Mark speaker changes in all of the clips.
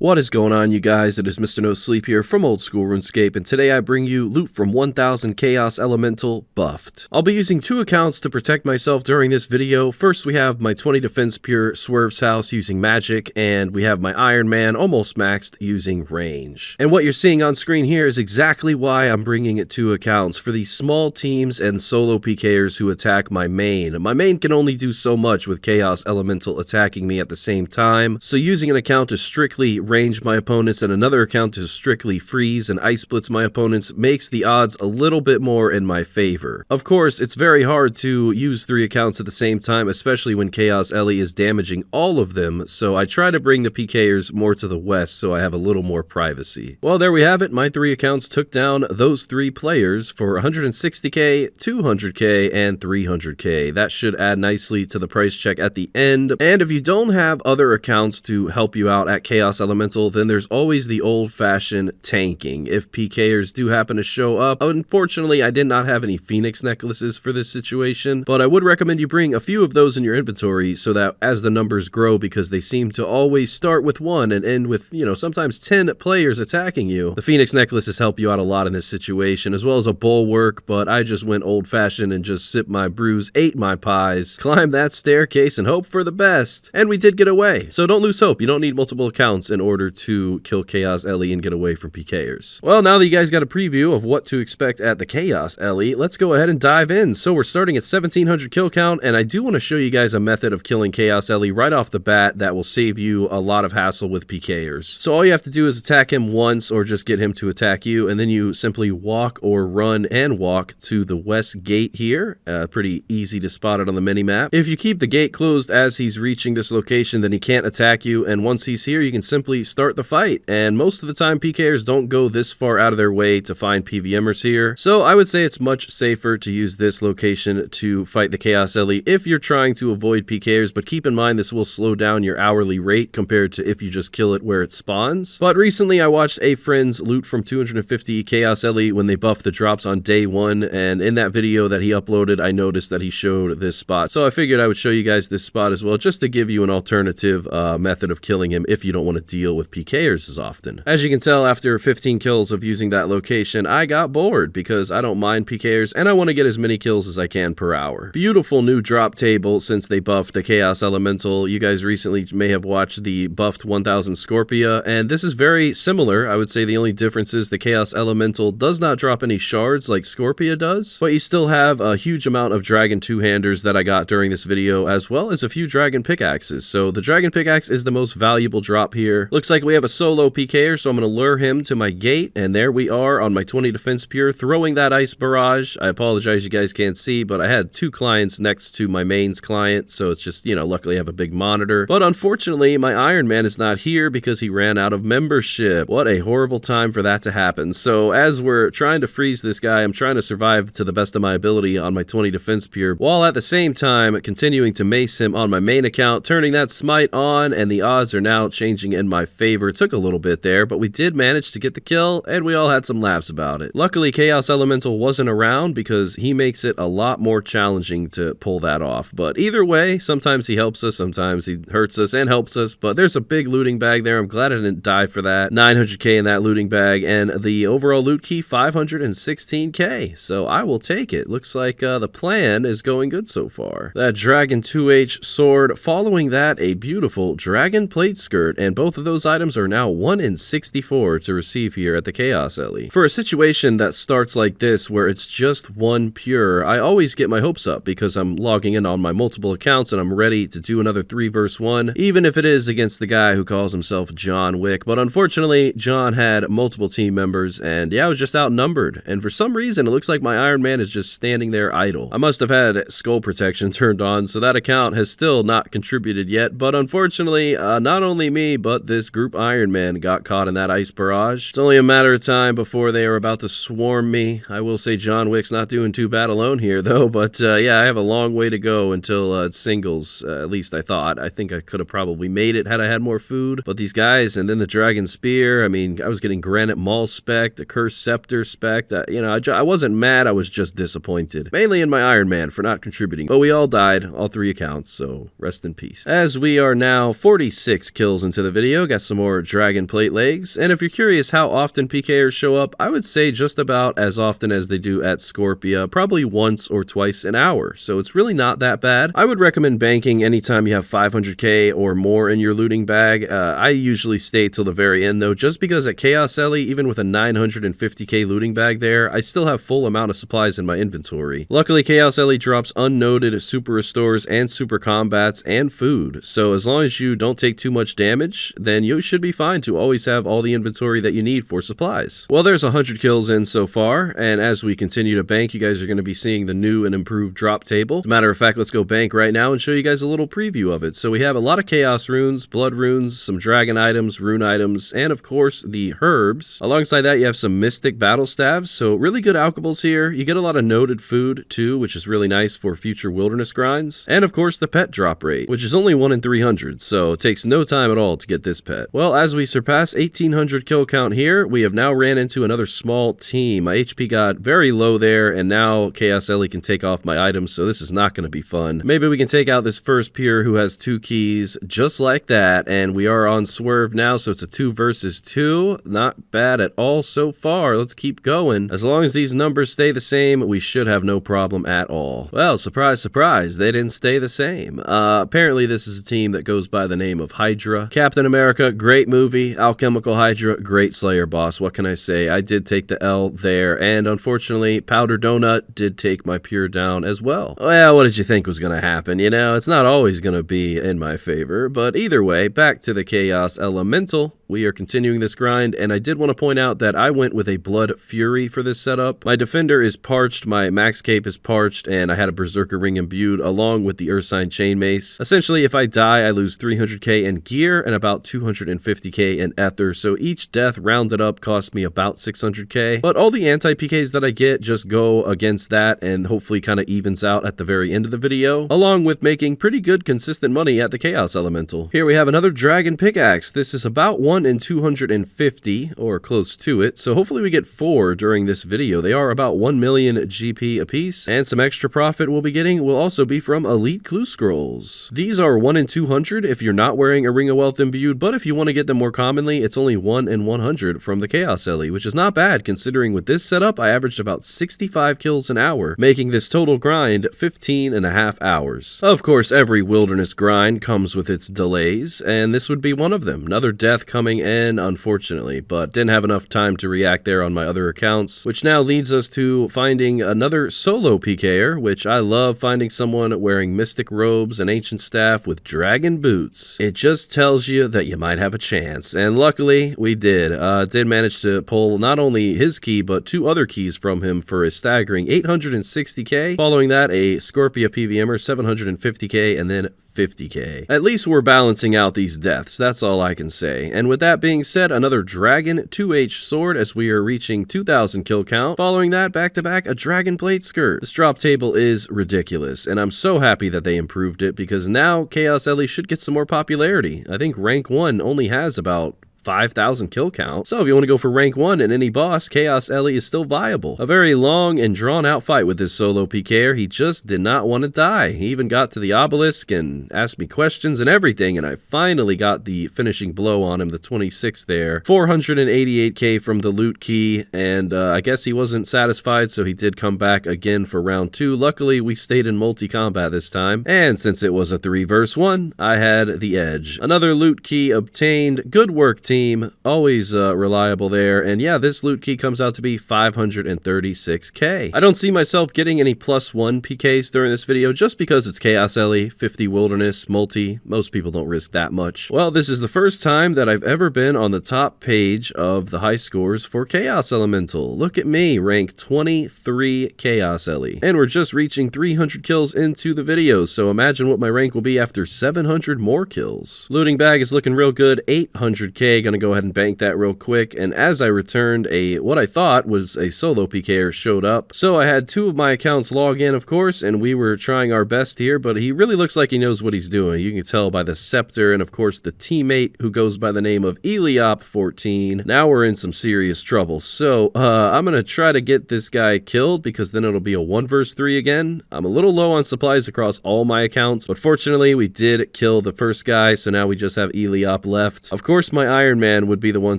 Speaker 1: What is going on, you guys? It is Mr. No Sleep here from Old School RuneScape, and today I bring you loot from 1000 Chaos Elemental buffed. I'll be using two accounts to protect myself during this video. First, we have my 20 defense pure Swerve's House using magic, and we have my Iron Man almost maxed using range. And what you're seeing on screen here is exactly why I'm bringing it two accounts, for these small teams and solo pkers who attack my main. My main can only do so much with Chaos Elemental attacking me at the same time, so using an account to strictly range my opponents and another account to strictly freeze and ice blitz my opponents makes the odds a little bit more in my favor. Of course, it's very hard to use three accounts at the same time, especially when Chaos Ellie is damaging all of them, so I try to bring the pkers more to the west so I have a little more privacy. Well, there we have it. My three accounts took down those three players for 160k, 200k, and 300k. That should add nicely to the price check at the end. And if you don't have other accounts to help you out at Chaos Elemental, then there's always the old-fashioned tanking. If pkers do happen to show up, unfortunately I did not have any Phoenix necklaces for this situation, but I would recommend you bring a few of those in your inventory so that as the numbers grow, because they seem to always start with one and end with, sometimes 10 players attacking you, the Phoenix necklaces help you out a lot in this situation, as well as a bulwark. But I just went old-fashioned and just sipped my brews, ate my pies, climbed that staircase, and hoped for the best. And we did get away. So don't lose hope. You don't need multiple accounts in order to kill Chaos Ellie and get away from pkers. Well, now that you guys got a preview of what to expect at the Chaos Ellie, let's go ahead and dive in. So we're starting at 1700 kill count, and I do want to show you guys a method of killing Chaos Ellie right off the bat that will save you a lot of hassle with pkers. So all you have to do is attack him once or just get him to attack you, and then you simply walk or run and walk to the west gate here. Pretty easy to spot it on the mini-map. If you keep the gate closed as he's reaching this location, then he can't attack you, and once he's here, you can simply start the fight. And most of the time pkers don't go this far out of their way to find PVMers here, so I would say it's much safer to use this location to fight the Chaos Ellie if you're trying to avoid pkers, but keep in mind this will slow down your hourly rate compared to if you just kill it where it spawns. But recently I watched a friend's loot from 250 Chaos Ellie when they buffed the drops on day one, and in that video that he uploaded I noticed that he showed this spot, so I figured I would show you guys this spot as well, just to give you an alternative method of killing him if you don't want to deal with pkers as often. As you can tell, after 15 kills of using that location, I got bored because I don't mind pkers and I want to get as many kills as I can per hour. Beautiful new drop table since they buffed the Chaos Elemental. You guys recently may have watched the buffed 1000 Scorpia, and this is very similar. I would say the only difference is the Chaos Elemental does not drop any shards like Scorpia does, but you still have a huge amount of dragon two-handers that I got during this video, as well as a few dragon pickaxes. So the dragon pickaxe is the most valuable drop here. Looks like we have a solo pker, so I'm going to lure him to my gate, and there we are on my 20 defense pure throwing that ice barrage. I apologize you guys can't see, but I had two clients next to my main's client, so it's just, luckily I have a big monitor. But unfortunately my Iron Man is not here because he ran out of membership. What a horrible time for that to happen. So as we're trying to freeze this guy, I'm trying to survive to the best of my ability on my 20 defense pure, while at the same time continuing to mace him on my main account, turning that smite on, and the odds are now changing in my favor. It took a little bit there, but we did manage to get the kill, and we all had some laughs about it. Luckily, Chaos Elemental wasn't around because he makes it a lot more challenging to pull that off. But either way, sometimes he helps us, sometimes he hurts us and helps us, but there's a big looting bag there. I'm glad I didn't die for that. 900k in that looting bag, and the overall loot key 516k, so I will take it. Looks like the plan is going good so far. That Dragon 2H sword, following that a beautiful Dragon plate skirt, and both of those items are now 1 in 64 to receive here at the Chaos Ellie. For a situation that starts like this where it's just one pure, I always get my hopes up because I'm logging in on my multiple accounts and I'm ready to do another 3 versus 1, even if it is against the guy who calls himself John Wick. But unfortunately John had multiple team members, and yeah, I was just outnumbered, and for some reason it looks like my Iron Man is just standing there idle. I must have had skull protection turned on, so that account has still not contributed yet, but unfortunately not only me but this group Iron Man got caught in that ice barrage. It's only a matter of time before they are about to swarm me. I will say John Wick's not doing too bad alone here though, but yeah, I have a long way to go until it's singles, at least I thought. I think I could have probably made it had I had more food, but these guys, and then the Dragon Spear, I mean, I was getting Granite Maul spec'd, a Cursed Scepter spec'd. I wasn't mad, I was just disappointed. Mainly in my Iron Man for not contributing, but we all died, all 3 accounts, so rest in peace. As we are now 46 kills into the video, got some more dragon plate legs, and if you're curious how often pkers show up, I would say just about as often as they do at Scorpia, probably once or twice an hour, so it's really not that bad. I would recommend banking anytime you have 500k or more in your looting bag. I usually stay till the very end though, just because at Chaos Ellie, even with a 950k looting bag there, I still have full amount of supplies in my inventory. Luckily, Chaos Ellie drops unnoted super restores and super combats and food, so as long as you don't take too much damage, then you should be fine to always have all the inventory that you need for supplies. Well, there's 100 kills in so far, and as we continue to bank, you guys are going to be seeing the new and improved drop table. As a matter of fact, let's go bank right now and show you guys a little preview of it. So we have a lot of chaos runes, blood runes, some dragon items, rune items, and of course the herbs. Alongside that, you have some mystic battle staves, so really good alchables here. You get a lot of noted food too, which is really nice for future wilderness grinds. And of course the pet drop rate, which is only 1 in 300, so it takes no time at all to get this pet. Well, as we surpass 1800 kill count here, we have now ran into another small team. My HP got very low there, and now Chaos Ellie can take off my items, so this is not going to be fun. Maybe we can take out this first peer who has 2 keys, just like that, and we are on swerve now, so it's a 2 versus 2. Not bad at all so far. Let's keep going. As long as these numbers stay the same, we should have no problem at all. Well, surprise, surprise, they didn't stay the same. Apparently this is a team that goes by the name of HYDRA. Captain America, great movie. Alchemical Hydra, great Slayer boss. What can I say? I did take the L there, and unfortunately, Powder Donut did take my pure down as well. Well, what did you think was going to happen? You know, it's not always going to be in my favor, but either way, back to the Chaos Elemental. We are continuing this grind, and I did want to point out that I went with a Blood Fury for this setup. My Defender is parched, my Max Cape is parched, and I had a Berserker Ring imbued along with the Ursine Chain Mace. Essentially, if I die, I lose 300k in gear and about 250k in ether, so each death rounded up cost me about 600k, but all the anti-PKs that I get just go against that and hopefully kind of evens out at the very end of the video, along with making pretty good consistent money at the Chaos Elemental. Here we have another Dragon Pickaxe. This is about 1 in 250 or close to it, so hopefully we get 4 during this video. They are about 1 million GP apiece, and some extra profit we'll be getting will also be from Elite Clue Scrolls. These are 1 in 200 if you're not wearing a Ring of Wealth imbued, but if you want to get them more commonly, it's only 1 in 100 from the Chaos Ellie, which is not bad considering with this setup I averaged about 65 kills an hour, making this total grind 15.5 hours. Of course, every wilderness grind comes with its delays, and this would be one of them. Another death coming in, unfortunately, but didn't have enough time to react there on my other accounts, which now leads us to finding another solo PKer, which I love finding someone wearing mystic robes and ancient staff with dragon boots. It just tells you that you might have a chance, and luckily we did. Did manage to pull not only his key, but 2 other keys from him for a staggering 860k. Following that, a Scorpia PVMer, 750k, and then 50k. At least we're balancing out these deaths, that's all I can say. And with that being said, another Dragon 2H sword as we are reaching 2,000 kill count. Following that, back to back, a Dragon Plate skirt. This drop table is ridiculous, and I'm so happy that they improved it because now Chaos Ellie should get some more popularity. I think rank 1 only has about 5,000 kill count. So if you want to go for rank 1 in any boss, Chaos Ellie is still viable. A very long and drawn out fight with this solo PKer. He just did not want to die. He even got to the obelisk and asked me questions and everything, and I finally got the finishing blow on him, the 26 there. 488k from the loot key, and I guess he wasn't satisfied, so he did come back again for round 2. Luckily, we stayed in multi-combat this time, and since it was a 3 versus 1, I had the edge. Another loot key obtained. Good work, team. Always reliable there. And yeah, this loot key comes out to be 536k. I don't see myself getting any +1 PKs during this video just because it's Chaos Ellie, 50 wilderness, multi. Most people don't risk that much. Well, this is the first time that I've ever been on the top page of the high scores for Chaos Elemental. Look at me, rank 23 Chaos Ellie. And we're just reaching 300 kills into the video, so imagine what my rank will be after 700 more kills. Looting bag is looking real good, 800k PK. Gonna go ahead and bank that real quick. And as I returned, what I thought was a solo PKer showed up. So I had 2 of my accounts log in, of course, and we were trying our best here, but he really looks like he knows what he's doing. You can tell by the scepter and, of course, the teammate who goes by the name of Eliop14. Now we're in some serious trouble. So I'm gonna try to get this guy killed because then it'll be a 1 versus 3 again. I'm a little low on supplies across all my accounts, but fortunately we did kill the first guy, so now we just have Eliop left. Of course, my Iron Man would be the one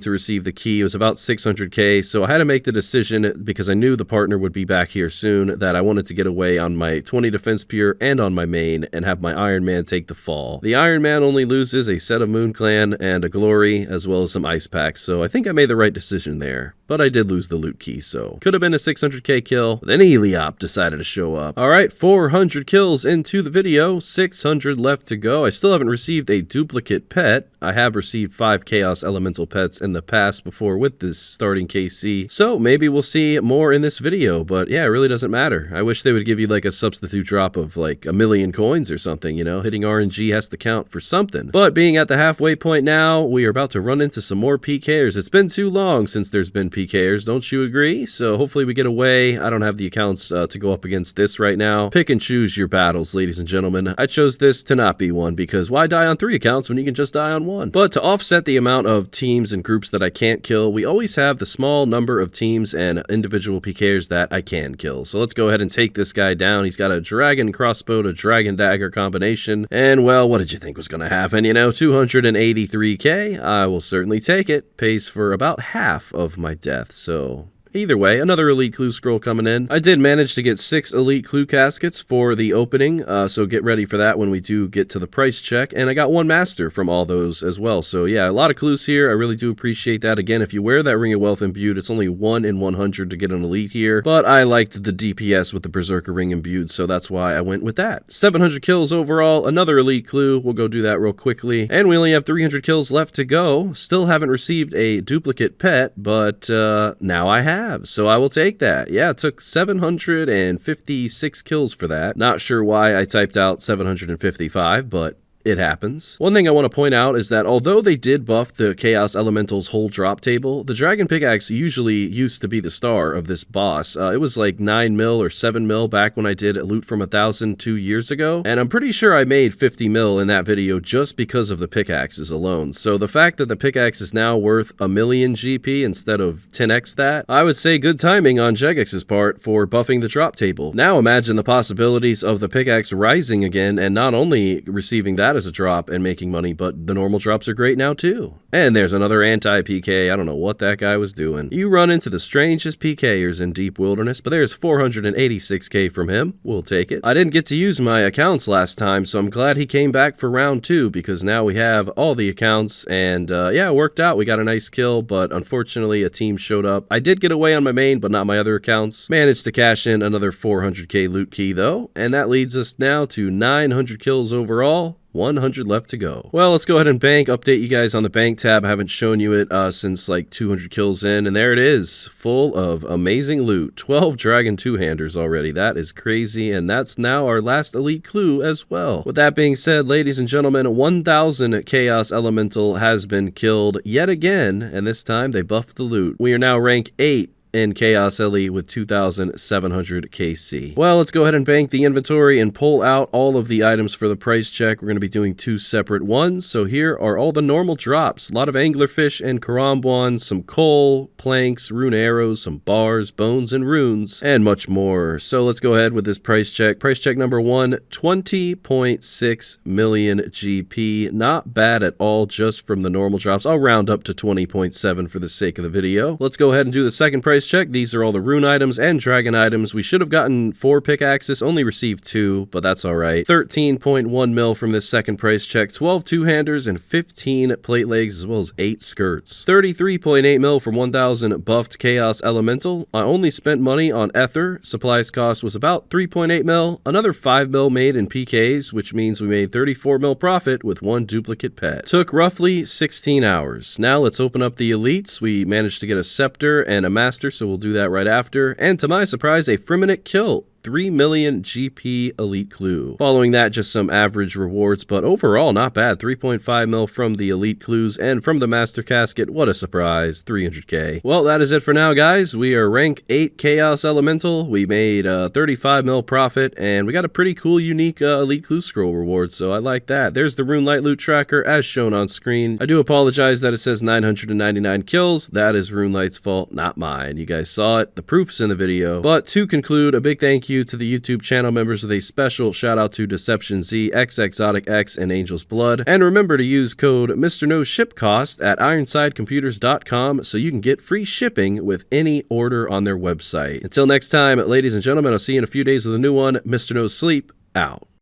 Speaker 1: to receive the key. It was about 600k, so I had to make the decision because I knew the partner would be back here soon that I wanted to get away on my 20 defense pure and on my main and have my Iron Man take the fall. The Iron Man only loses a set of Moon Clan and a Glory as well as some ice packs, so I think I made the right decision there. But I did lose the loot key, so could have been a 600k kill. Then Eliop decided to show up. Alright, 400 kills into the video, 600 left to go. I still haven't received a duplicate pet. I have received 5 Chaos Elemental pets in the past before with this starting KC, so maybe we'll see more in this video, but yeah, it really doesn't matter. I wish they would give you like a substitute drop of like 1,000,000 coins or something, you know? Hitting RNG has to count for something. But being at the halfway point now, we are about to run into some more PKers. It's been too long since there's been PKers, don't you agree? So hopefully we get away. I don't have the accounts to go up against this right now. Pick and choose your battles, ladies and gentlemen. I chose this to not be one because why die on 3 accounts when you can just die on 1? But to offset the amount of teams and groups that I can't kill, we always have the small number of teams and individual PKers that I can kill. So let's go ahead and take this guy down. He's got a dragon crossbow to dragon dagger combination. And well, what did you think was going to happen? You know, 283k. I will certainly take it. Pays for about half of my death. So either way, another elite clue scroll coming in. I did manage to get 6 elite clue caskets for the opening, so get ready for that when we do get to the price check. And I got 1 master from all those as well. So yeah, a lot of clues here. I really do appreciate that. Again, if you wear that Ring of Wealth imbued, it's only 1 in 100 to get an elite here. But I liked the DPS with the Berserker Ring imbued, so that's why I went with that. 700 kills overall, another elite clue. We'll go do that real quickly. And we only have 300 kills left to go. Still haven't received a duplicate pet, but now I have. So I will take that. Yeah, it took 756 kills for that. Not sure why I typed out 755, but it happens. One thing I want to point out is that although they did buff the Chaos Elemental's whole drop table, the Dragon Pickaxe usually used to be the star of this boss. It was like 9 mil or 7 mil back when I did Loot from 1,000 2 years ago, and I'm pretty sure I made 50 mil in that video just because of the pickaxes alone. So the fact that the pickaxe is now worth 1,000,000 GP instead of 10x that, I would say good timing on Jegex's part for buffing the drop table. Now imagine the possibilities of the pickaxe rising again and not only receiving that as a drop and making money, but the normal drops are great now too. And there's another anti-PK. I don't know what that guy was doing. You run into the strangest PKers in Deep Wilderness, but there's 486k from him. We'll take it. I didn't get to use my accounts last time, so I'm glad he came back for round 2 because now we have all the accounts and yeah, it worked out. We got a nice kill, but unfortunately a team showed up. I did get away on my main, but not my other accounts. Managed to cash in another 400k loot key though, and that leads us now to 900 kills overall. 100 left to go. Well, let's go ahead and bank. Update you guys on the bank tab. I haven't shown you it since like 200 kills in, and there it is, full of amazing loot. 12 dragon two-handers already. That is crazy, and that's now our last elite clue as well. With that being said, ladies and gentlemen, 1,000 Chaos Elemental has been killed yet again, and this time they buffed the loot. We are now rank 8 in Chaos Ellie with 2,700 KC. Well, let's go ahead and bank the inventory and pull out all of the items for the price check. We're going to be doing 2 separate ones. So here are all the normal drops. A lot of anglerfish and karambwan, some coal, planks, rune arrows, some bars, bones, and runes, and much more. So let's go ahead with this price check. Price check number 1, 20.6 million GP. Not bad at all just from the normal drops. I'll round up to 20.7 for the sake of the video. Let's go ahead and do the second price check. These are all the rune items and dragon items. We should have gotten 4 pickaxes, only received 2, but that's all right. 13.1 mil from this second price check, 12 two-handers and 15 plate legs, as well as 8 skirts. 33.8 mil from 1,000 buffed Chaos Elemental. I only spent money on ether. Supplies cost was about 3.8 mil. Another 5 mil made in PKs, which means we made 34 mil profit with 1 duplicate pet. Took roughly 16 hours. Now let's open up the elites. We managed to get a scepter and a master, so we'll do that right after. And to my surprise, a Fremennik kill. 3 million GP Elite Clue. Following that, just some average rewards, but overall not bad. 3.5 mil from the Elite Clues, and from the Master Casket, what a surprise, 300k. Well, that is it for now, guys. We are rank 8 Chaos Elemental. We made 35 mil profit, and we got a pretty cool, unique Elite Clue Scroll reward, so I like that. There's the RuneLite loot tracker as shown on screen. I do apologize that it says 999 kills. That is RuneLite's fault, not mine. You guys saw it. The proof's in the video. But to conclude, a big thank you to the YouTube channel members with a special shout out to DeceptionZ, xXzoticx, and Angelzblood. And remember to use code MrNoShipCost at IronsideComputers.com so you can get free shipping with any order on their website. Until next time, ladies and gentlemen, I'll see you in a few days with a new one. Mr. No Sleep, out.